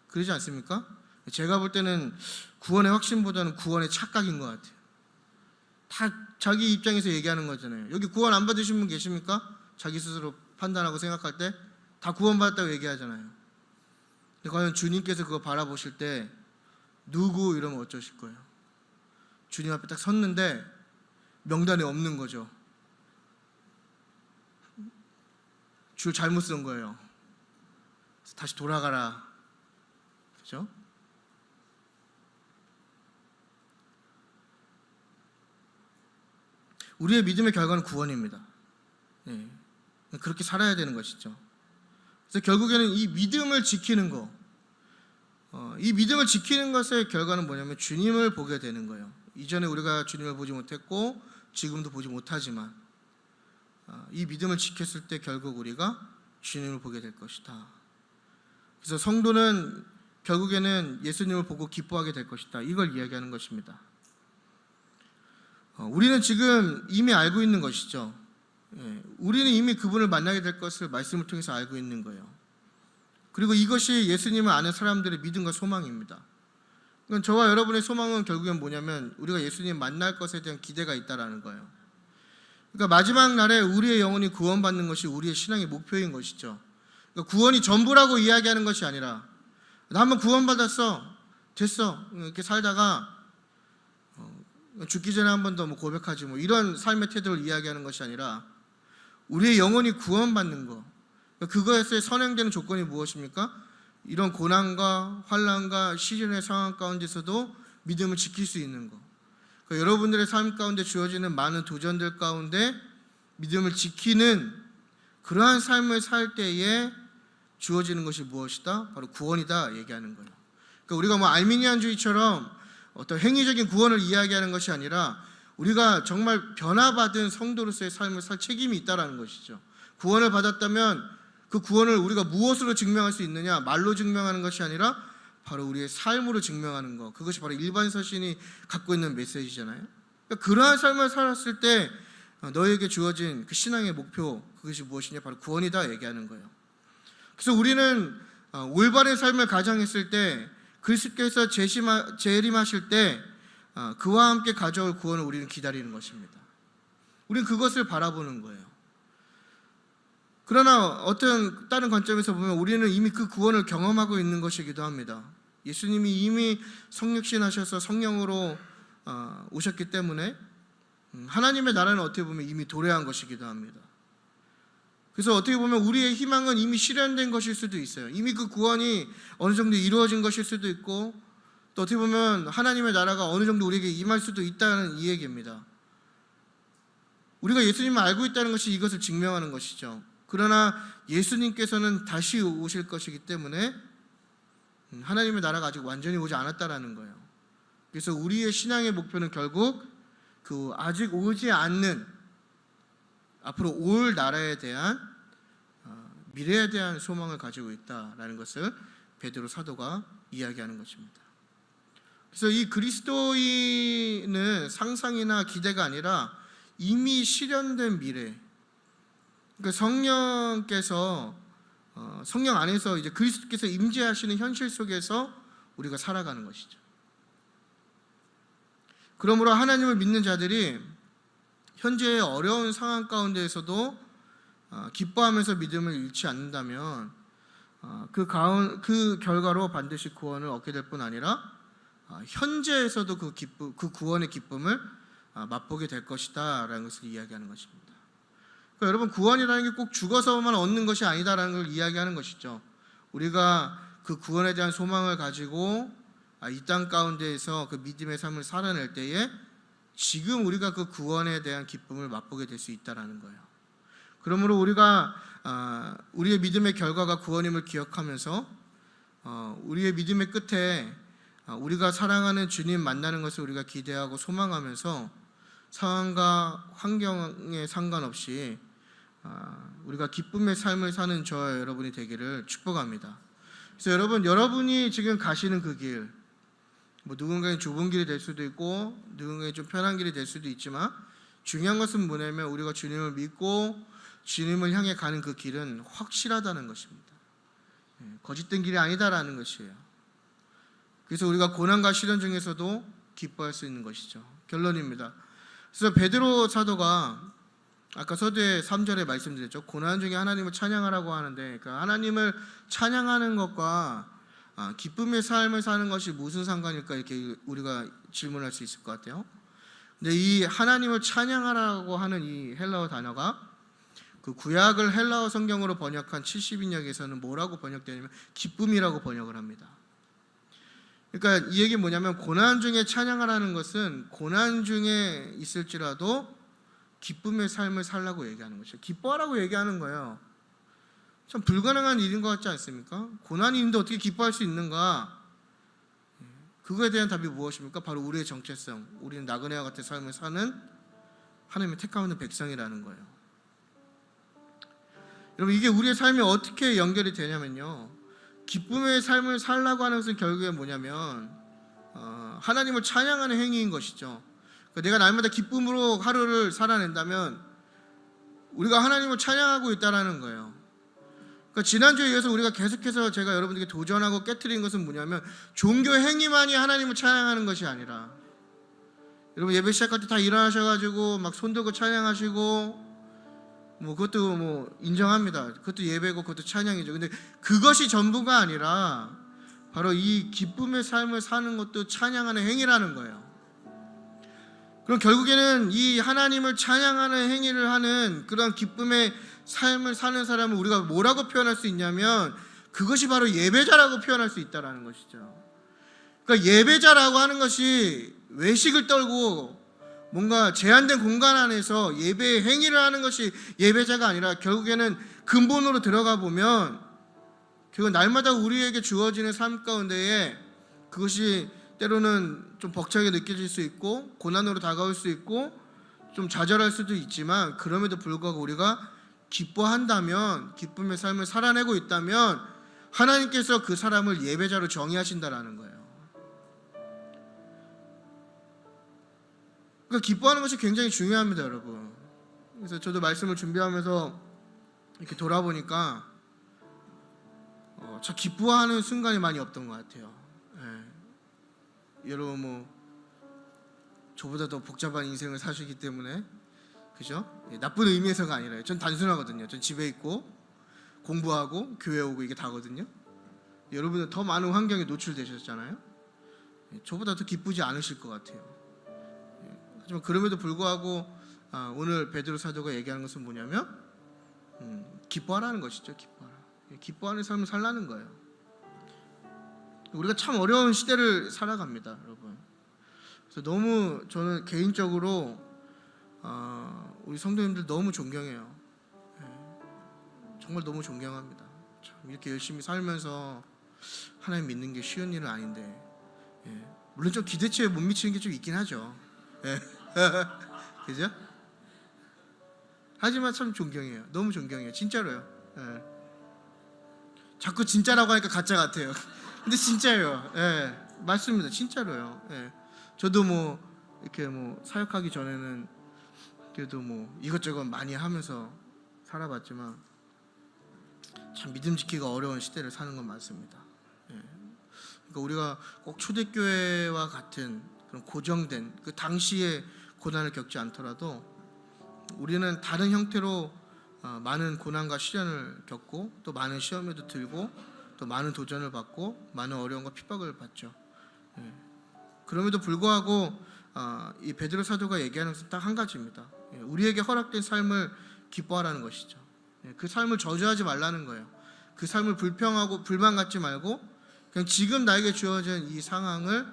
그러지 않습니까? 제가 볼 때는 구원의 확신보다는 구원의 착각인 것 같아요. 다 자기 입장에서 얘기하는 거잖아요. 여기 구원 안 받으신 분 계십니까? 자기 스스로 판단하고 생각할 때 다 구원받았다고 얘기하잖아요. 근데 과연 주님께서 그거 바라보실 때 누구 이러면 어쩌실 거예요? 주님 앞에 딱 섰는데 명단에 없는 거죠. 줄 잘못 쓴 거예요. 다시 돌아가라. 그렇죠? 우리의 믿음의 결과는 구원입니다. 네. 그렇게 살아야 되는 것이죠. 그래서 결국에는 이 믿음을 지키는 거, 이 믿음을 지키는 것의 결과는 뭐냐면 주님을 보게 되는 거예요. 이전에 우리가 주님을 보지 못했고 지금도 보지 못하지만 이 믿음을 지켰을 때 결국 우리가 주님을 보게 될 것이다. 그래서 성도는 결국에는 예수님을 보고 기뻐하게 될 것이다. 이걸 이야기하는 것입니다. 우리는 지금 이미 알고 있는 것이죠. 우리는 이미 그분을 만나게 될 것을 말씀을 통해서 알고 있는 거예요. 그리고 이것이 예수님을 아는 사람들의 믿음과 소망입니다. 그러니까 저와 여러분의 소망은 결국엔 뭐냐면 우리가 예수님 만날 것에 대한 기대가 있다라는 거예요. 그러니까 마지막 날에 우리의 영혼이 구원받는 것이 우리의 신앙의 목표인 것이죠. 그러니까 구원이 전부라고 이야기하는 것이 아니라 나 한번 구원받았어, 됐어, 이렇게 살다가 죽기 전에 한 번 더 고백하지 이런 삶의 태도를 이야기하는 것이 아니라 우리의 영혼이 구원받는 거, 그것에 선행되는 조건이 무엇입니까? 이런 고난과 환난과 시련의 상황 가운데서도 믿음을 지킬 수 있는 거. 그러니까 여러분들의 삶 가운데 주어지는 많은 도전들 가운데 믿음을 지키는 그러한 삶을 살 때에 주어지는 것이 무엇이다? 바로 구원이다 얘기하는 거예요. 그러니까 우리가 알미니안주의처럼 어떤 행위적인 구원을 이야기하는 것이 아니라 우리가 정말 변화받은 성도로서의 삶을 살 책임이 있다는 것이죠. 구원을 받았다면 그 구원을 우리가 무엇으로 증명할 수 있느냐? 말로 증명하는 것이 아니라 바로 우리의 삶으로 증명하는 것. 그것이 바로 일반 서신이 갖고 있는 메시지잖아요. 그러니까 그러한 삶을 살았을 때 너에게 주어진 그 신앙의 목표, 그것이 무엇이냐? 바로 구원이다 얘기하는 거예요. 그래서 우리는 올바른 삶을 가정했을 때, 그리스도께서 재림하실 때 그와 함께 가져올 구원을 우리는 기다리는 것입니다. 우리는 그것을 바라보는 거예요. 그러나 어떤 다른 관점에서 보면 우리는 이미 그 구원을 경험하고 있는 것이기도 합니다. 예수님이 이미 성육신하셔서 성령으로 오셨기 때문에 하나님의 나라는 어떻게 보면 이미 도래한 것이기도 합니다. 그래서 어떻게 보면 우리의 희망은 이미 실현된 것일 수도 있어요. 이미 그 구원이 어느 정도 이루어진 것일 수도 있고, 또 어떻게 보면 하나님의 나라가 어느 정도 우리에게 임할 수도 있다는 이 얘기입니다. 우리가 예수님을 알고 있다는 것이 이것을 증명하는 것이죠. 그러나 예수님께서는 다시 오실 것이기 때문에 하나님의 나라가 아직 완전히 오지 않았다라는 거예요. 그래서 우리의 신앙의 목표는 결국 그 아직 오지 않는 앞으로 올 나라에 대한 미래에 대한 소망을 가지고 있다라는 것을 베드로 사도가 이야기하는 것입니다. 그래서 이 그리스도인은 상상이나 기대가 아니라 이미 실현된 미래, 그러니까 성령 안에서 이제 그리스도께서 임재하시는 현실 속에서 우리가 살아가는 것이죠. 그러므로 하나님을 믿는 자들이 현재의 어려운 상황 가운데에서도 기뻐하면서 믿음을 잃지 않는다면 그 결과로 반드시 구원을 얻게 될 뿐 아니라 현재에서도 그 구원의 기쁨을 맛보게 될 것이다 라는 것을 이야기하는 것입니다. 그러니까 여러분, 구원이라는 게 꼭 죽어서만 얻는 것이 아니다라는 걸 이야기하는 것이죠. 우리가 그 구원에 대한 소망을 가지고 이 땅 가운데에서 그 믿음의 삶을 살아낼 때에 지금 우리가 그 구원에 대한 기쁨을 맛보게 될 수 있다라는 거예요. 그러므로 우리가 우리의 믿음의 결과가 구원임을 기억하면서 우리의 믿음의 끝에 우리가 사랑하는 주님 만나는 것을 우리가 기대하고 소망하면서 상황과 환경에 상관없이 우리가 기쁨의 삶을 사는 저와 여러분이 되기를 축복합니다. 그래서 여러분이 지금 가시는 그 길, 누군가는 좁은 길이 될 수도 있고 누군가는 좀 편한 길이 될 수도 있지만, 중요한 것은 뭐냐면 우리가 주님을 믿고 주님을 향해 가는 그 길은 확실하다는 것입니다. 거짓된 길이 아니다라는 것이에요. 그래서 우리가 고난과 시련 중에서도 기뻐할 수 있는 것이죠. 결론입니다. 그래서 베드로 사도가 아까 서두에 3절에 말씀드렸죠. 고난 중에 하나님을 찬양하라고 하는데, 그 하나님을 찬양하는 것과 기쁨의 삶을 사는 것이 무슨 상관일까, 이렇게 우리가 질문할 수 있을 것 같아요. 근데 이 하나님을 찬양하라고 하는 이 헬라어 단어가 그 구약을 헬라어 성경으로 번역한 70인역에서는 뭐라고 번역되냐면 기쁨이라고 번역을 합니다. 그러니까 이 얘기는 뭐냐면, 고난 중에 찬양하라는 것은 고난 중에 있을지라도 기쁨의 삶을 살라고 얘기하는 것이죠. 기뻐하라고 얘기하는 거예요. 참 불가능한 일인 것 같지 않습니까? 고난이 있는데 어떻게 기뻐할 수 있는가? 그거에 대한 답이 무엇입니까? 바로 우리의 정체성, 우리는 나그네와 같은 삶을 사는 하나님의 택하는 백성이라는 거예요. 여러분, 이게 우리의 삶에 어떻게 연결이 되냐면요, 기쁨의 삶을 살라고 하는 것은 결국에 뭐냐면 하나님을 찬양하는 행위인 것이죠. 그러니까 내가 날마다 기쁨으로 하루를 살아낸다면 우리가 하나님을 찬양하고 있다는 거예요. 그러니까 지난주에 이어서 우리가 계속해서 제가 여러분들에게 도전하고 깨트린 것은 뭐냐면, 종교 행위만이 하나님을 찬양하는 것이 아니라, 여러분 예배 시작할 때 다 일어나셔가지고 막 손들고 찬양하시고 그것도 인정합니다. 그것도 예배고 그것도 찬양이죠. 근데 그것이 전부가 아니라 바로 이 기쁨의 삶을 사는 것도 찬양하는 행위라는 거예요. 그럼 결국에는 이 하나님을 찬양하는 행위를 하는 그런 기쁨의 삶을 사는 사람을 우리가 뭐라고 표현할 수 있냐면, 그것이 바로 예배자라고 표현할 수 있다는 것이죠. 그러니까 예배자라고 하는 것이 외식을 떨고 뭔가 제한된 공간 안에서 예배의 행위를 하는 것이 예배자가 아니라, 결국에는 근본으로 들어가 보면 결국 날마다 우리에게 주어지는 삶 가운데에 그것이 때로는 좀 벅차게 느껴질 수 있고 고난으로 다가올 수 있고 좀 좌절할 수도 있지만, 그럼에도 불구하고 우리가 기뻐한다면, 기쁨의 삶을 살아내고 있다면 하나님께서 그 사람을 예배자로 정의하신다라는 거예요. 그러니까 기뻐하는 것이 굉장히 중요합니다, 여러분. 그래서 저도 말씀을 준비하면서 이렇게 돌아보니까 참 기뻐하는 순간이 많이 없던 것 같아요. 여러분 뭐 저보다 더 복잡한 인생을 사시기 때문에 그죠? 나쁜 의미에서가 아니라요. 전 단순하거든요. 전 집에 있고 공부하고 교회 오고 이게 다거든요. 여러분은 더 많은 환경에 노출되셨잖아요. 저보다 더 기쁘지 않으실 것 같아요. 하지만 그럼에도 불구하고 오늘 베드로 사도가 얘기하는 것은 뭐냐면 기뻐하라는 것이죠. 기뻐하는 삶을 살라는 거예요. 우리가 참 어려운 시대를 살아갑니다, 여러분. 그래서 너무 저는 개인적으로 우리 성도님들 너무 존경해요. 정말 너무 존경합니다. 참 이렇게 열심히 살면서 하나님 믿는 게 쉬운 일은 아닌데, 물론 좀 기대치에 못 미치는 게 좀 있긴 하죠. 그죠? 하지만 참 존경해요. 너무 존경해요. 진짜로요. 자꾸 진짜라고 하니까 가짜 같아요. 근데 진짜예요. 맞습니다. 진짜로요. 저도 뭐 이렇게 뭐 사역하기 전에는 그래도 뭐 이것저것 많이 하면서 살아봤지만 참 믿음 지키기가 어려운 시대를 사는 건 맞습니다. 그러니까 우리가 꼭 초대교회와 같은 그런 고정된 그 당시의 고난을 겪지 않더라도 우리는 다른 형태로 많은 고난과 시련을 겪고 또 많은 시험에도 들고 또 많은 도전을 받고 많은 어려움과 핍박을 받죠. 그럼에도 불구하고 이 베드로 사도가 얘기하는 것은 딱 한 가지입니다. 우리에게 허락된 삶을 기뻐하라는 것이죠. 그 삶을 저주하지 말라는 거예요. 그 삶을 불평하고 불만 갖지 말고 그냥 지금 나에게 주어진 이 상황을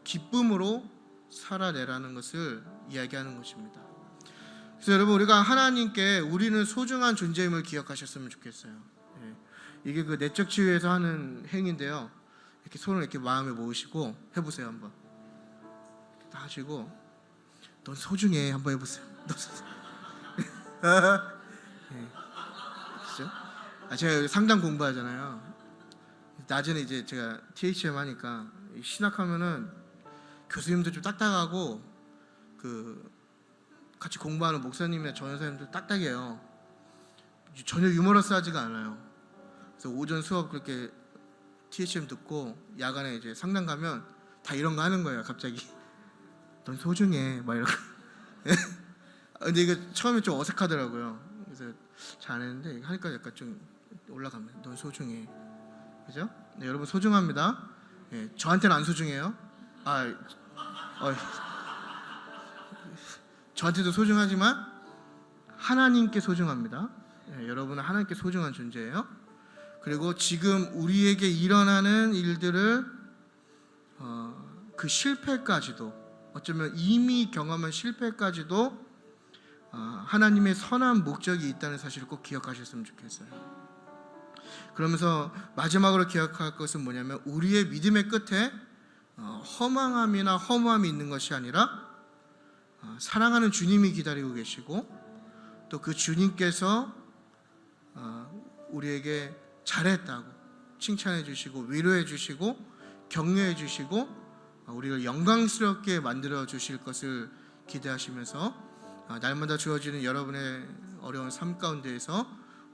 기쁨으로 살아내라는 것을 이야기하는 것입니다. 그래서 여러분 우리가 하나님께 우리는 소중한 존재임을 기억하셨으면 좋겠어요. 이게 그 내적 치유에서 하는 행위인데요. 이렇게 손을 이렇게 마음에 모으시고 해보세요. 한번 다 하시고 넌 소중해 한번 해보세요. 넌 그렇죠? 제가 여기 상담 공부하잖아요. 낮에는 이제 제가 THM 하니까 신학하면은 교수님도 좀 딱딱하고 그 같이 공부하는 목사님이나 전도사님도 딱딱해요. 전혀 유머러스하지가 않아요. 그래서 오전 수업 그렇게 THM 듣고 야간에 이제 상담 가면 다 이런 거 하는 거예요. 갑자기 넌 소중해 막 이러고. 근데 이게 처음에 좀 어색하더라고요. 그래서 잘 안 했는데 하니까 약간 좀 올라갑니다. 넌 소중해. 그죠? 네, 여러분 소중합니다. 저한테는 안 소중해요. 저한테도 소중하지만 하나님께 소중합니다. 여러분은 하나님께 소중한 존재예요. 그리고 지금 우리에게 일어나는 일들을 그 실패까지도 어쩌면 이미 경험한 실패까지도 하나님의 선한 목적이 있다는 사실을 꼭 기억하셨으면 좋겠어요. 그러면서 마지막으로 기억할 것은 뭐냐면 우리의 믿음의 끝에 허망함이나 허무함이 있는 것이 아니라 사랑하는 주님이 기다리고 계시고 또 그 주님께서 우리에게 잘했다고 칭찬해 주시고 위로해 주시고 격려해 주시고 우리를 영광스럽게 만들어 주실 것을 기대하시면서 날마다 주어지는 여러분의 어려운 삶 가운데에서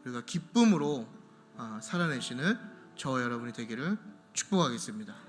우리가 기쁨으로 살아내시는 저와 여러분이 되기를 축복하겠습니다.